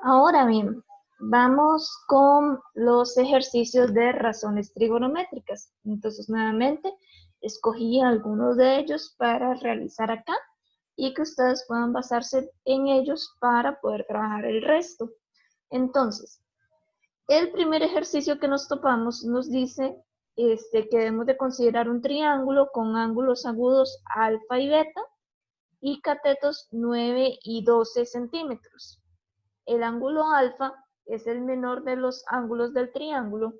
Ahora bien, vamos con los ejercicios de razones trigonométricas. Entonces, nuevamente, escogí algunos de ellos para realizar acá y que ustedes puedan basarse en ellos para poder trabajar el resto. Entonces, el primer ejercicio que nos topamos nos dice que debemos de considerar un triángulo con ángulos agudos alfa y beta y catetos 9 y 12 centímetros. El ángulo alfa es el menor de los ángulos del triángulo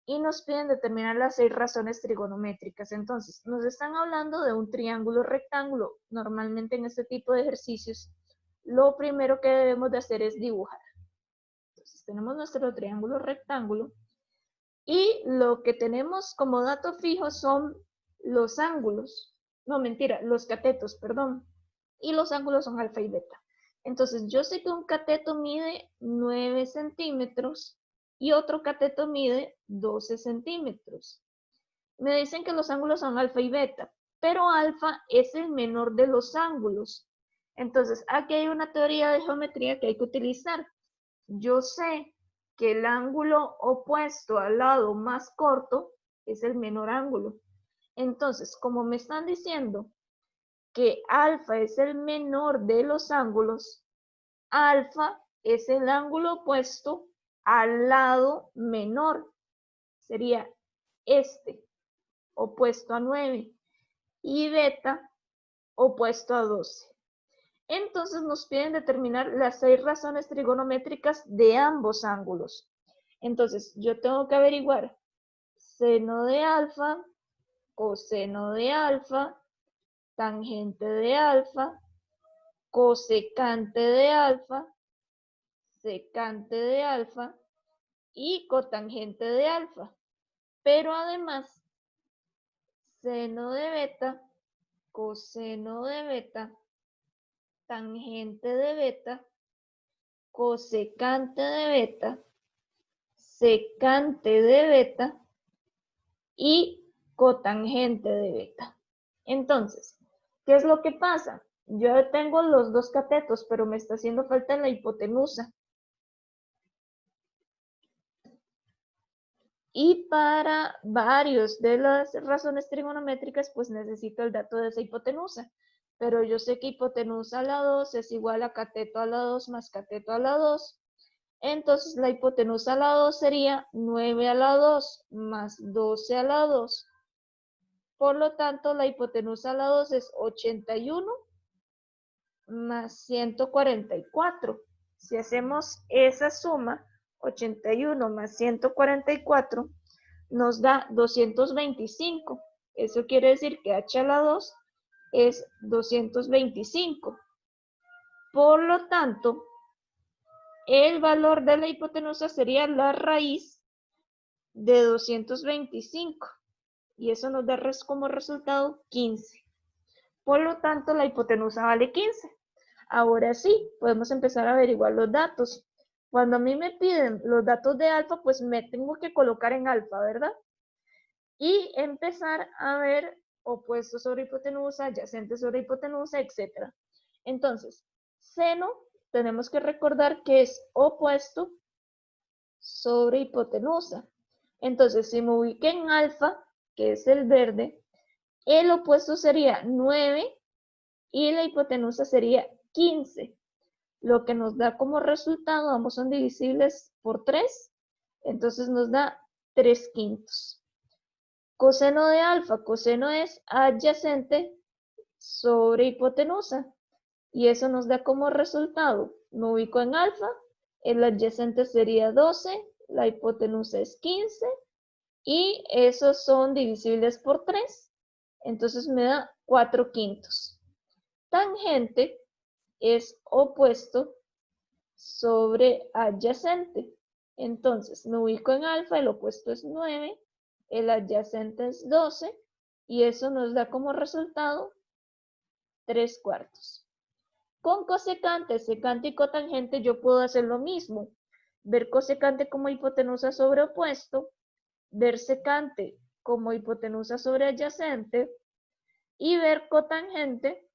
y nos piden determinar las 6 razones trigonométricas. Entonces, nos están hablando de un triángulo rectángulo. Normalmente en este tipo de ejercicios, lo primero que debemos de hacer es dibujar. Entonces, tenemos nuestro triángulo rectángulo y lo que tenemos como dato fijo son los ángulos. No, mentira, los catetos, perdón. Y los ángulos son alfa y beta. Entonces, yo sé que un cateto mide 9 centímetros y otro cateto mide 12 centímetros. Me dicen que los ángulos son alfa y beta, pero alfa es el menor de los ángulos. Entonces, aquí hay una teoría de geometría que hay que utilizar. Yo sé que el ángulo opuesto al lado más corto es el menor ángulo. Entonces, como me están diciendo que alfa es el menor de los ángulos, alfa es el ángulo opuesto al lado menor. Sería este, opuesto a 9, y beta, opuesto a 12. Entonces nos piden determinar las 6 razones trigonométricas de ambos ángulos. Entonces yo tengo que averiguar seno de alfa, coseno de alfa, tangente de alfa, cosecante de alfa, secante de alfa y cotangente de alfa. Pero además, seno de beta, coseno de beta, tangente de beta, cosecante de beta, secante de beta y cotangente de beta. Entonces, ¿qué es lo que pasa? Yo tengo los dos catetos, pero me está haciendo falta la hipotenusa. Y para varios de las razones trigonométricas, pues necesito el dato de esa hipotenusa. Pero yo sé que hipotenusa a la 2 es igual a cateto a la 2 más cateto a la 2. Entonces la hipotenusa a la 2 sería 9 a la 2 más 12 a la 2. Por lo tanto, la hipotenusa a la 2 es 81 más 144. Si hacemos esa suma, 81 más 144, nos da 225. Eso quiere decir que h a la 2 es 225. Por lo tanto, el valor de la hipotenusa sería la raíz de 225. Y eso nos da como resultado 15. Por lo tanto, la hipotenusa vale 15. Ahora sí, podemos empezar a averiguar los datos. Cuando a mí me piden los datos de alfa, pues me tengo que colocar en alfa, ¿verdad? Y empezar a ver opuestos sobre hipotenusa, adyacentes sobre hipotenusa, etc. Entonces, seno, tenemos que recordar que es opuesto sobre hipotenusa. Entonces, si me ubiqué en alfa, que es el verde, el opuesto sería 9 y la hipotenusa sería 15. Lo que nos da como resultado, ambos son divisibles por 3, entonces nos da 3 quintos. Coseno de alfa, coseno es adyacente sobre hipotenusa, y eso nos da como resultado, me ubico en alfa, el adyacente sería 12, la hipotenusa es 15, y esos son divisibles por 3, entonces me da 4 quintos. Tangente es opuesto sobre adyacente. Entonces, me ubico en alfa, el opuesto es 9, el adyacente es 12, y eso nos da como resultado 3 cuartos. Con cosecante, secante y cotangente yo puedo hacer lo mismo. Ver cosecante como hipotenusa sobre opuesto, ver secante como hipotenusa sobre adyacente, y ver cotangente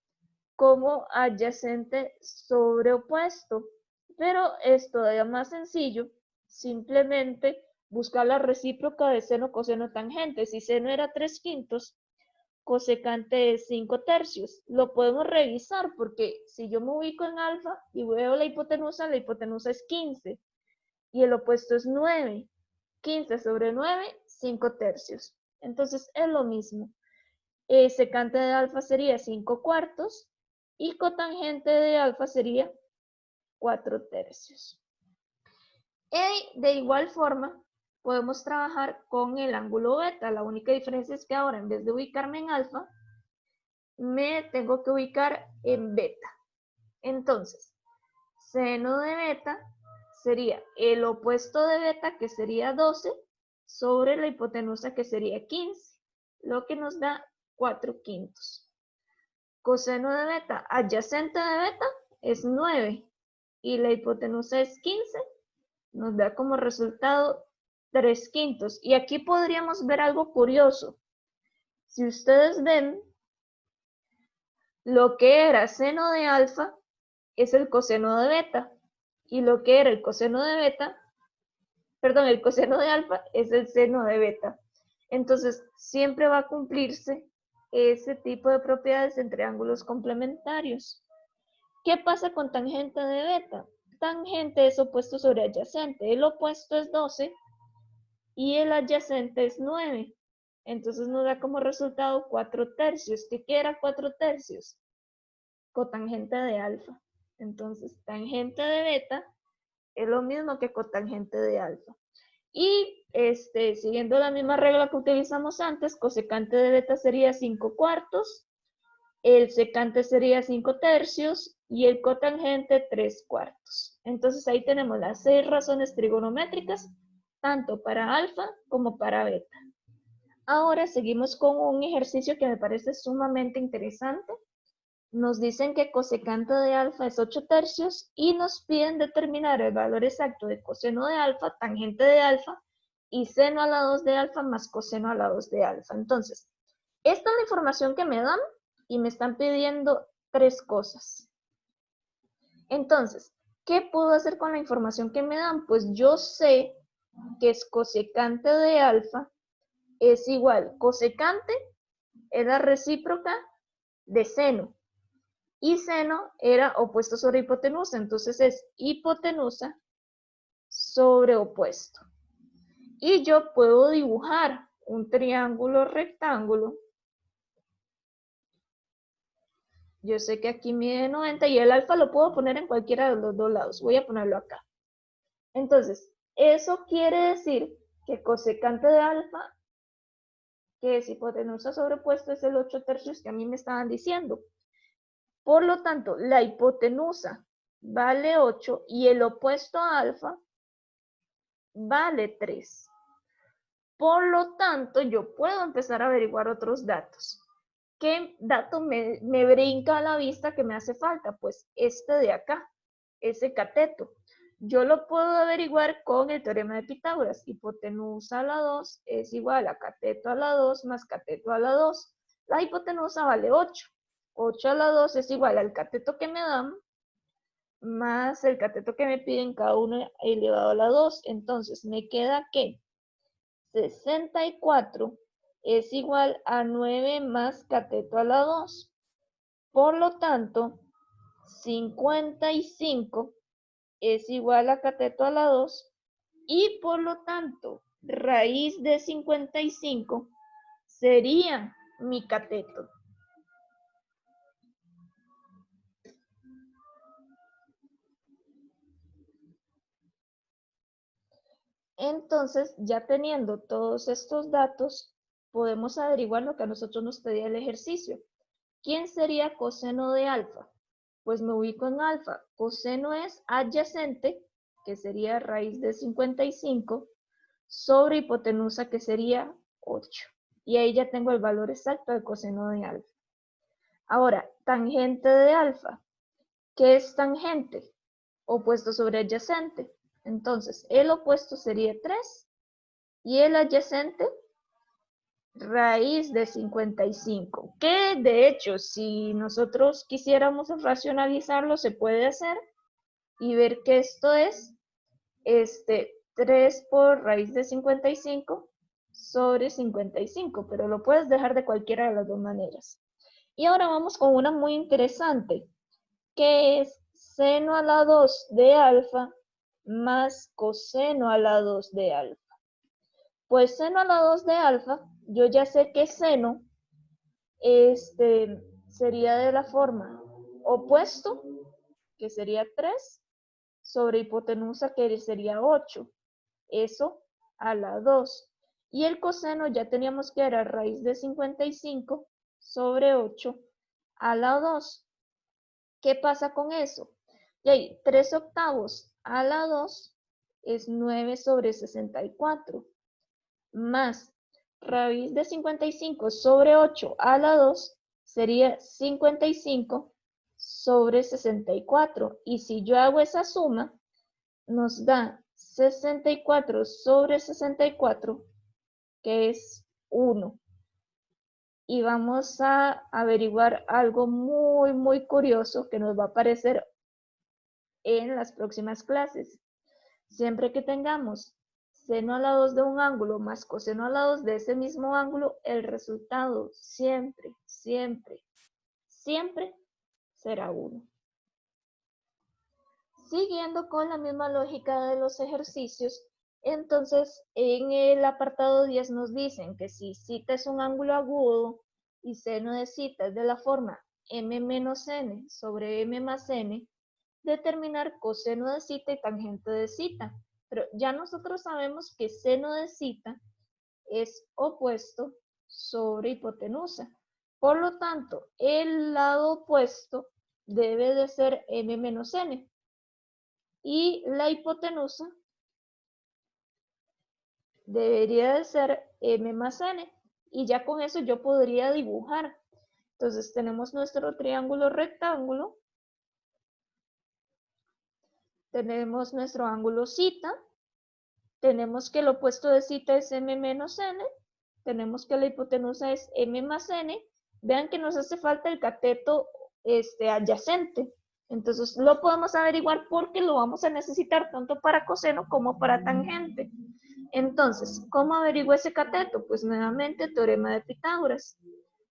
como adyacente sobre opuesto. Pero es todavía más sencillo, simplemente buscar la recíproca de seno, coseno, tangente. Si seno era 3/5, cosecante es 5/3. Lo podemos revisar porque si yo me ubico en alfa y veo la hipotenusa es 15 y el opuesto es 9. 15 sobre 9, 5/3. Entonces es lo mismo. Secante de alfa sería 5/4 y cotangente de alfa sería 4/3. Y de igual forma, podemos trabajar con el ángulo beta. La única diferencia es que ahora, en vez de ubicarme en alfa, me tengo que ubicar en beta. Entonces, seno de beta sería el opuesto de beta, que sería 12, sobre la hipotenusa, que sería 15, lo que nos da 4/5. Coseno de beta adyacente de beta es 9 y la hipotenusa es 15, nos da como resultado 3/5. Y aquí podríamos ver algo curioso. Si ustedes ven, lo que era seno de alfa es el coseno de beta. Y lo que era el coseno de beta, perdón, el coseno de alfa es el seno de beta. Entonces, siempre va a cumplirse ese tipo de propiedades entre ángulos complementarios. ¿Qué pasa con tangente de beta? Tangente es opuesto sobre adyacente. El opuesto es 12 y el adyacente es 9. Entonces nos da como resultado 4/3. ¿Qué era 4/3? Cotangente de alfa. Entonces, tangente de beta es lo mismo que cotangente de alfa. Y siguiendo la misma regla que utilizamos antes, cosecante de beta sería 5/4, el secante sería 5/3 y el cotangente 3/4. Entonces ahí tenemos las 6 razones trigonométricas, tanto para alfa como para beta. Ahora seguimos con un ejercicio que me parece sumamente interesante. Nos dicen que cosecante de alfa es 8/3 y nos piden determinar el valor exacto de coseno de alfa, tangente de alfa y seno a la 2 de alfa más coseno a la 2 de alfa. Entonces, esta es la información que me dan y me están pidiendo 3 cosas. Entonces, ¿qué puedo hacer con la información que me dan? Pues yo sé que es cosecante de alfa es igual, cosecante es la recíproca de seno. Y seno era opuesto sobre hipotenusa, entonces es hipotenusa sobre opuesto. Y yo puedo dibujar un triángulo rectángulo. Yo sé que aquí mide 90 y el alfa lo puedo poner en cualquiera de los dos lados. Voy a ponerlo acá. Entonces, eso quiere decir que cosecante de alfa, que es hipotenusa sobre opuesto, es el 8/3 que a mí me estaban diciendo. Por lo tanto, la hipotenusa vale 8 y el opuesto a alfa vale 3. Por lo tanto, yo puedo empezar a averiguar otros datos. ¿Qué dato me brinca a la vista que me hace falta? Pues este de acá, ese cateto. Yo lo puedo averiguar con el teorema de Pitágoras. Hipotenusa a la 2 es igual a cateto a la 2 más cateto a la 2. La hipotenusa vale 8. 8 a la 2 es igual al cateto que me dan más el cateto que me piden, cada uno elevado a la 2. Entonces me queda que 64 es igual a 9 más cateto a la 2. Por lo tanto, 55 es igual a cateto a la 2 y por lo tanto, raíz de 55 sería mi cateto. Entonces, ya teniendo todos estos datos, podemos averiguar lo que a nosotros nos pedía el ejercicio. ¿Quién sería coseno de alfa? Pues me ubico en alfa. Coseno es adyacente, que sería raíz de 55, sobre hipotenusa, que sería 8. Y ahí ya tengo el valor exacto de coseno de alfa. Ahora, tangente de alfa. ¿Qué es tangente? Opuesto sobre adyacente. Entonces, el opuesto sería 3 y el adyacente raíz de 55, que de hecho si nosotros quisiéramos racionalizarlo se puede hacer, y ver que esto es 3 por raíz de 55 sobre 55, pero lo puedes dejar de cualquiera de las dos maneras. Y ahora vamos con una muy interesante, que es seno a la 2 de alfa más coseno a la 2 de alfa. Pues seno a la 2 de alfa, yo ya sé que seno sería de la forma opuesto, que sería 3, sobre hipotenusa, que sería 8. Eso a la 2. Y el coseno ya teníamos que era raíz de 55 sobre 8 a la 2. ¿Qué pasa con eso? Y ahí, 3 octavos a la 2 es 9 sobre 64, más raíz de 55 sobre 8 a la 2 sería 55 sobre 64. Y si yo hago esa suma, nos da 64 sobre 64, que es 1. Y vamos a averiguar algo muy, muy curioso que nos va a aparecer en las próximas clases. Siempre que tengamos seno a la 2 de un ángulo más coseno a la 2 de ese mismo ángulo, el resultado siempre, siempre, siempre será 1. Siguiendo con la misma lógica de los ejercicios, entonces en el apartado 10 nos dicen que si cita es un ángulo agudo y seno de cita es de la forma m menos n sobre m más n, determinar coseno de cita y tangente de cita. Pero ya nosotros sabemos que seno de cita es opuesto sobre hipotenusa. Por lo tanto, el lado opuesto debe de ser m menos n. Y la hipotenusa debería de ser m más n. Y ya con eso yo podría dibujar. Entonces tenemos nuestro triángulo rectángulo. Tenemos nuestro ángulo cita. Tenemos que el opuesto de cita es m menos n. Tenemos que la hipotenusa es m más n. Vean que nos hace falta el cateto adyacente. Entonces lo podemos averiguar porque lo vamos a necesitar tanto para coseno como para tangente. Entonces, ¿cómo averiguo ese cateto? Pues nuevamente, teorema de Pitágoras.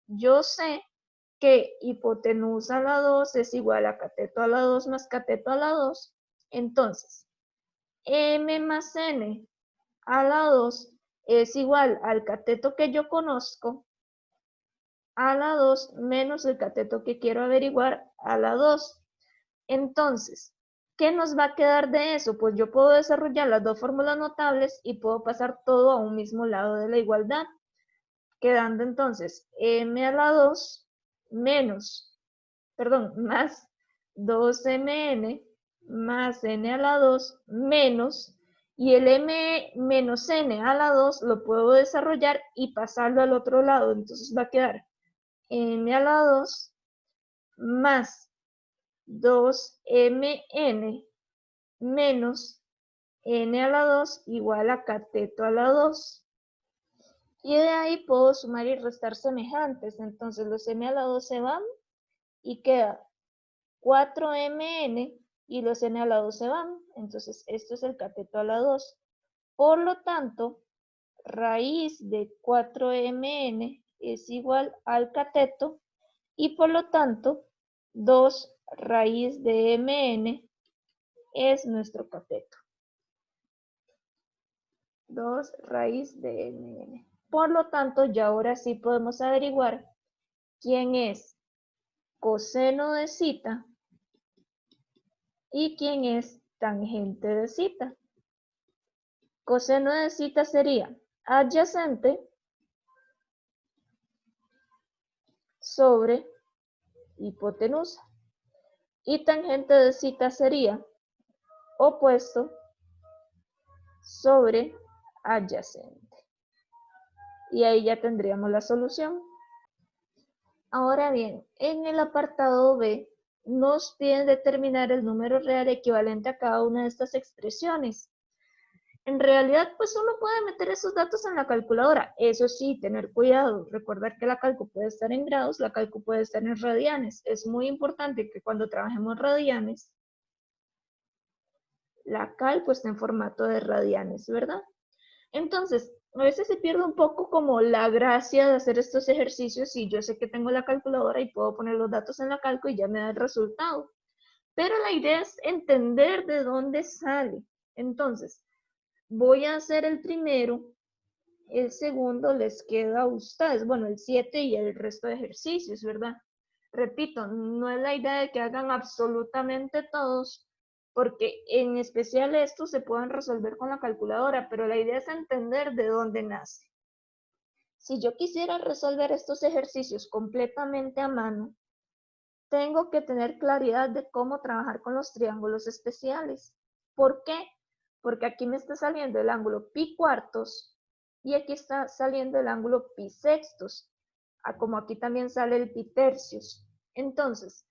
Yo sé que hipotenusa a la 2 es igual a cateto a la 2 más cateto a la 2. Entonces, m más n a la 2 es igual al cateto que yo conozco a la 2 menos el cateto que quiero averiguar a la 2. Entonces, ¿qué nos va a quedar de eso? Pues yo puedo desarrollar las dos fórmulas notables y puedo pasar todo a un mismo lado de la igualdad, quedando entonces m a la 2 más 2mn más n a la 2 menos, y el m menos n a la 2 lo puedo desarrollar y pasarlo al otro lado. Entonces va a quedar m a la 2 más 2mn menos n a la 2 igual a cateto a la 2. Y de ahí puedo sumar y restar semejantes. Entonces los m a la 2 se van y queda 4mn y los n a la 2 se van. Entonces esto es el cateto a la 2. Por lo tanto, raíz de 4mn es igual al cateto y por lo tanto 2 raíz de mn es nuestro cateto. 2 raíz de mn. Por lo tanto, ya ahora sí podemos averiguar quién es coseno de cita y quién es tangente de cita. Coseno de cita sería adyacente sobre hipotenusa. Y tangente de cita sería opuesto sobre adyacente. Y ahí ya tendríamos la solución. Ahora bien, en el apartado B nos piden determinar el número real equivalente a cada una de estas expresiones. En realidad, pues uno puede meter esos datos en la calculadora. Eso sí, tener cuidado. Recordar que la cálculo puede estar en grados, la cálculo puede estar en radianes. Es muy importante que cuando trabajemos radianes, la cal pues está en formato de radianes, ¿verdad? Entonces, a veces se pierde un poco como la gracia de hacer estos ejercicios y yo sé que tengo la calculadora y puedo poner los datos en la calco y ya me da el resultado. Pero la idea es entender de dónde sale. Entonces, voy a hacer el primero, el segundo les queda a ustedes, bueno, el 7 y el resto de ejercicios, ¿verdad? Repito, no es la idea de que hagan absolutamente todos, porque en especial estos se pueden resolver con la calculadora, pero la idea es entender de dónde nace. Si yo quisiera resolver estos ejercicios completamente a mano, tengo que tener claridad de cómo trabajar con los triángulos especiales. ¿Por qué? Porque aquí me está saliendo el ángulo pi cuartos y aquí está saliendo el ángulo pi sextos, como aquí también sale el pi tercios. Entonces,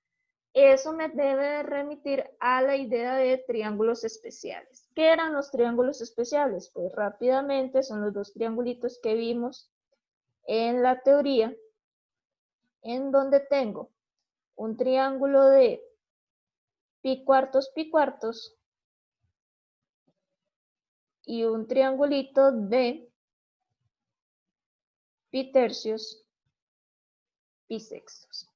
eso me debe remitir a la idea de triángulos especiales. ¿Qué eran los triángulos especiales? Pues rápidamente son los dos triangulitos que vimos en la teoría, en donde tengo un triángulo de pi cuartos y un triangulito de pi tercios, pi sextos.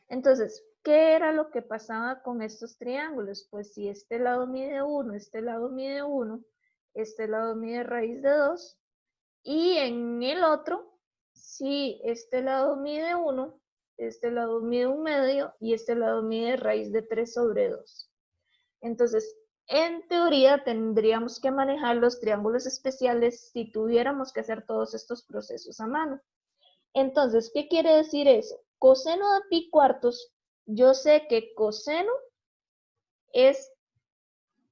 Entonces, ¿qué era lo que pasaba con estos triángulos? Pues si este lado mide 1, este lado mide 1, este lado mide raíz de 2, y en el otro, si este lado mide 1, este lado mide 1/2 y este lado mide raíz de 3 sobre 2. Entonces, en teoría tendríamos que manejar los triángulos especiales si tuviéramos que hacer todos estos procesos a mano. Entonces, ¿qué quiere decir eso? Coseno de pi cuartos, yo sé que coseno es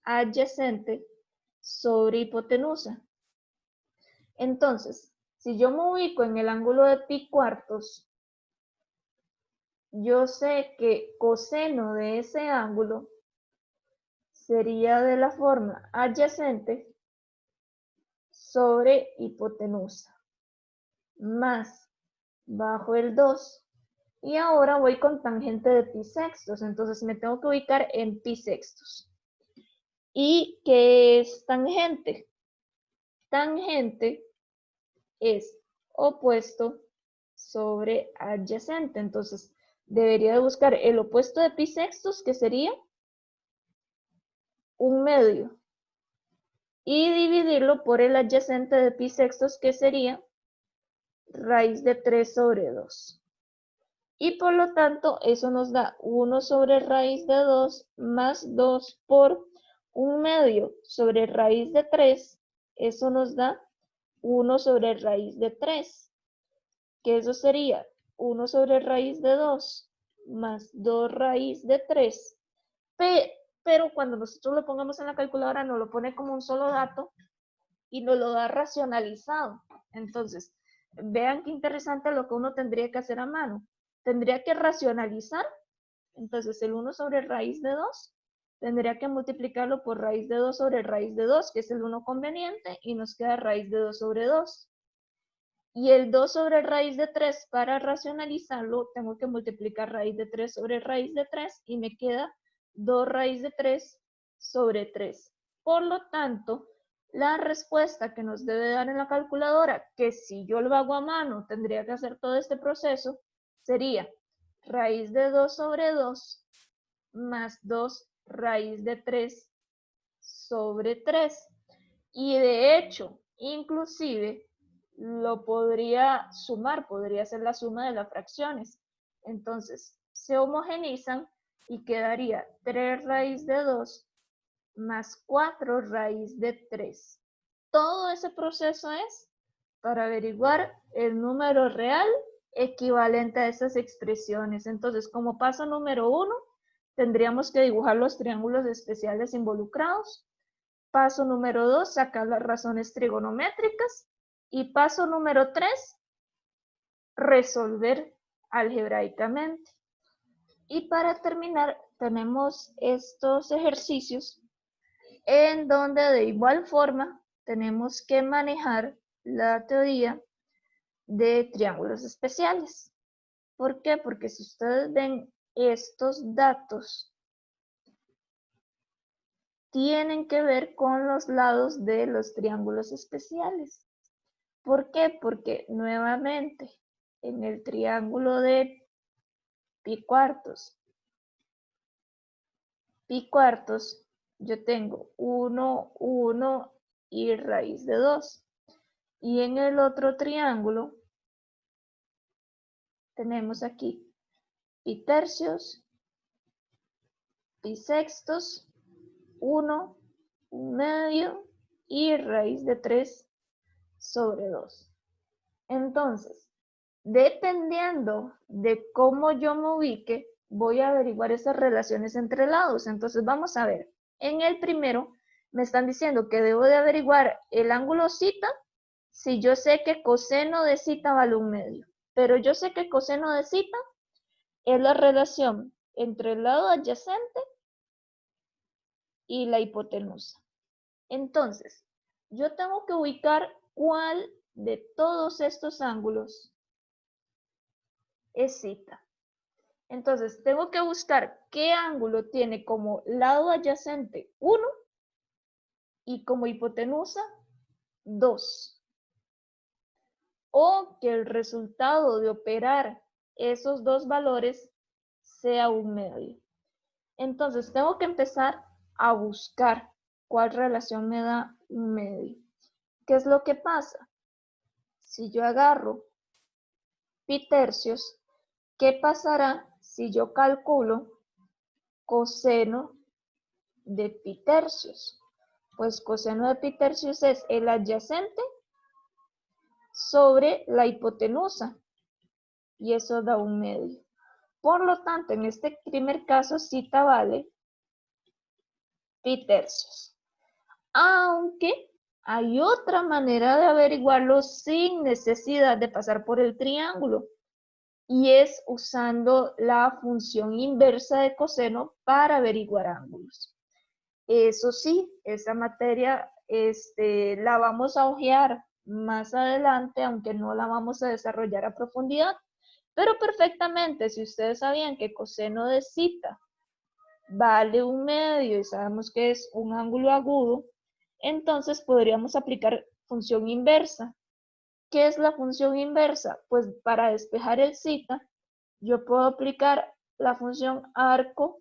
adyacente sobre hipotenusa. Entonces, si yo me ubico en el ángulo de pi cuartos, yo sé que coseno de ese ángulo sería de la forma adyacente sobre hipotenusa, más bajo el 2. Y ahora voy con tangente de pi sextos, entonces me tengo que ubicar en pi sextos. ¿Y qué es tangente? Tangente es opuesto sobre adyacente, entonces debería de buscar el opuesto de pi sextos, que sería 1/2, y dividirlo por el adyacente de pi sextos, que sería raíz de 3 sobre 2. Y por lo tanto, eso nos da 1 sobre raíz de 2 más 2 por 1/2 sobre raíz de 3. Eso nos da 1 sobre raíz de 3, que eso sería 1 sobre raíz de 2 más 2 raíz de 3. Pero cuando nosotros lo pongamos en la calculadora, nos lo pone como un solo dato y nos lo da racionalizado. Entonces, vean qué interesante lo que uno tendría que hacer a mano. Tendría que racionalizar, entonces el 1 sobre raíz de 2, tendría que multiplicarlo por raíz de 2 sobre raíz de 2, que es el 1 conveniente, y nos queda raíz de 2 sobre 2. Y el 2 sobre raíz de 3, para racionalizarlo, tengo que multiplicar raíz de 3 sobre raíz de 3, y me queda 2 raíz de 3 sobre 3. Por lo tanto, la respuesta que nos debe dar en la calculadora, que si yo lo hago a mano, tendría que hacer todo este proceso, sería raíz de 2 sobre 2 más 2 raíz de 3 sobre 3. Y de hecho, inclusive, lo podría sumar, podría ser la suma de las fracciones. Entonces, se homogenizan y quedaría 3 raíz de 2 más 4 raíz de 3. Todo ese proceso es para averiguar el número real equivalente a esas expresiones. Entonces, como paso número 1, tendríamos que dibujar los triángulos especiales involucrados. Paso número 2, sacar las razones trigonométricas. Y paso número 3, resolver algebraicamente. Y para terminar, tenemos estos ejercicios en donde de igual forma tenemos que manejar la teoría de triángulos especiales. ¿Por qué? Porque si ustedes ven estos datos, tienen que ver con los lados de los triángulos especiales. ¿Por qué? Porque nuevamente en el triángulo de pi cuartos, yo tengo 1, 1 y raíz de 2. Y en el otro triángulo tenemos aquí pi tercios, pi sextos, 1, 1/2 y raíz de 3 sobre 2. Entonces, dependiendo de cómo yo me ubique, voy a averiguar esas relaciones entre lados. Entonces, vamos a ver. En el primero, me están diciendo que debo de averiguar el ángulo cita si yo sé que coseno de cita vale 1/2. Pero yo sé que coseno de cita es la relación entre el lado adyacente y la hipotenusa. Entonces, yo tengo que ubicar cuál de todos estos ángulos es cita. Entonces, tengo que buscar qué ángulo tiene como lado adyacente 1 y como hipotenusa 2. O que el resultado de operar esos dos valores sea 1/2. Entonces, tengo que empezar a buscar cuál relación me da 1/2. ¿Qué es lo que pasa? Si yo agarro pi tercios, ¿qué pasará si yo calculo coseno de pi tercios? Pues coseno de pi tercios es el adyacente sobre la hipotenusa y eso da 1/2. Por lo tanto, en este primer caso, cita vale pi tercios. Aunque hay otra manera de averiguarlo sin necesidad de pasar por el triángulo y es usando la función inversa de coseno para averiguar ángulos. Eso sí, esa materia la vamos a ojear más adelante, aunque no la vamos a desarrollar a profundidad, pero perfectamente, si ustedes sabían que coseno de cita vale 1/2 y sabemos que es un ángulo agudo, entonces podríamos aplicar función inversa. ¿Qué es la función inversa? Pues para despejar el cita, yo puedo aplicar la función arco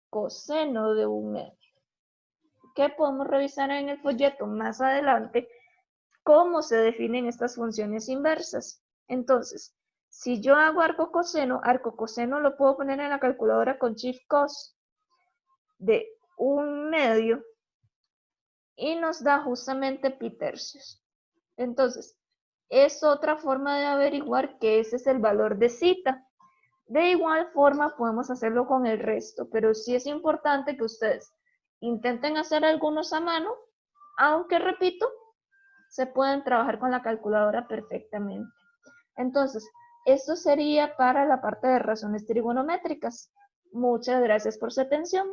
coseno de 1/2. Que podemos revisar en el folleto más adelante cómo se definen estas funciones inversas. Entonces, si yo hago arco coseno lo puedo poner en la calculadora con shift cos de 1/2 y nos da justamente pi tercios. Entonces, es otra forma de averiguar que ese es el valor de cita. De igual forma podemos hacerlo con el resto, pero sí es importante que ustedes intenten hacer algunos a mano, aunque repito, se pueden trabajar con la calculadora perfectamente. Entonces, esto sería para la parte de razones trigonométricas. Muchas gracias por su atención.